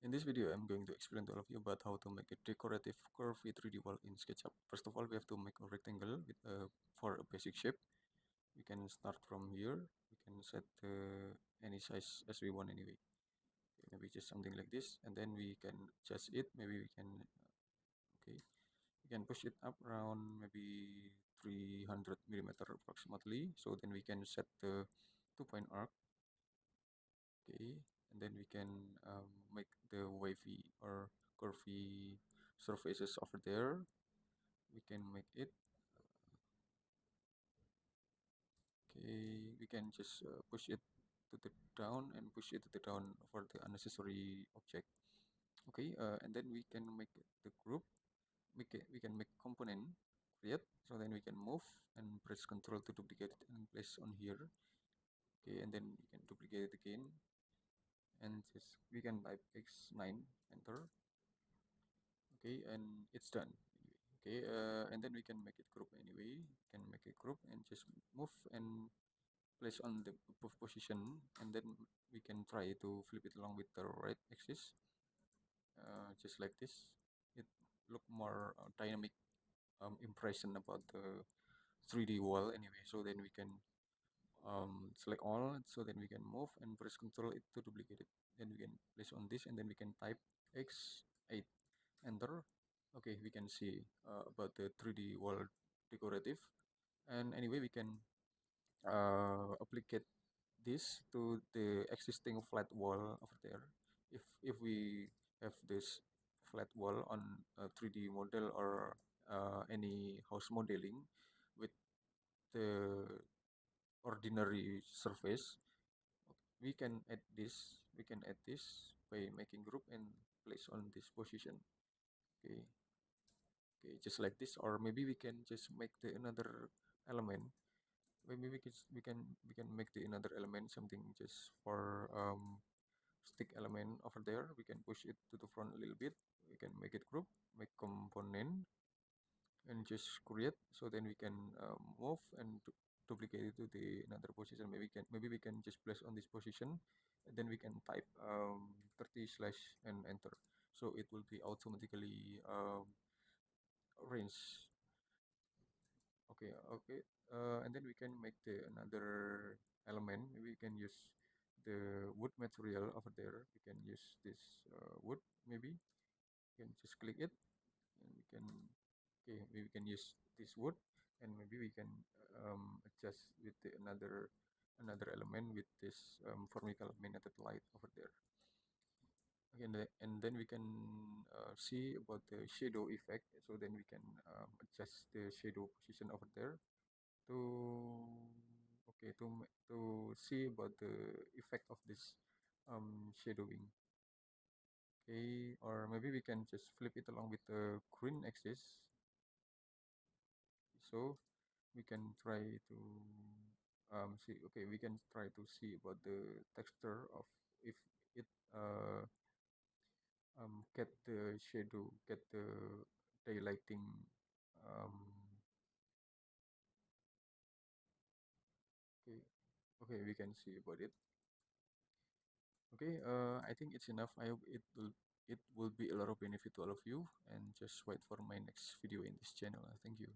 In this video, I'm going to explain to all of you about how to make a decorative curvy 3D wall in SketchUp. First of all, we have to make a rectangle for a basic shape. We can start from here. We can set any size as we want anyway. Okay, maybe just something like this, and then we can adjust it. Maybe we can, okay, we can push it up around maybe 300 millimeter approximately. So then we can set the 2-point arc. Okay, and then we can make the wavy or curvy surfaces over there. We can make it. Okay, we can just push it to the down and push it to the down for the unnecessary object. Okay, and then we can make the group. We can make component create. So then we can move and press Control to duplicate it and place on here. Okay, and then we can duplicate it again, and just we can type X9, enter. Okay, and it's done. Okay, and then we can make it group anyway. We can make a group and just move and place on the above position, and then we can try to flip it along with the right axis, just like this. It look more dynamic impression about the 3D wall anyway. So then we can select all, so then we can move and press Control it to duplicate it. Then we can place on this, and then we can type X8, enter. Okay, we can see about the 3D wall decorative. And anyway, we can applicate this to the existing flat wall over there. If we have this flat wall on a 3D model or any house modeling with the ordinary surface, we can add this. We can add this by making group and place on this position. Okay, okay, just like this. Or maybe we can just make the another element. Maybe we can make the another element something just for stick element over there. We can push it to the front a little bit. We can make it group, make component, and just create. So then we can move and duplicate it to the another position. Maybe we can just place on this position, and then we can type 30 slash and enter. So it will be automatically arranged. Okay, okay. And then we can make the another element. Maybe we can use the wood material over there. We can use this wood. Maybe we can just click it, and we can, okay. Maybe we can use this wood, and maybe we can adjust with the another element with this vertical magnetic light over there. Okay, and then we can see about the shadow effect. So then we can adjust the shadow position over there to, okay, to see about the effect of this shadowing. Okay, or maybe we can just flip it along with the green axis, so we can try to see. Okay, we can try to see about the texture of if it get the shadow, get the daylighting. um, okay, okay, we can see about it. Okay, I think it's enough. I hope it will be a lot of benefit to all of you, and just wait for my next video in this channel. Thank you.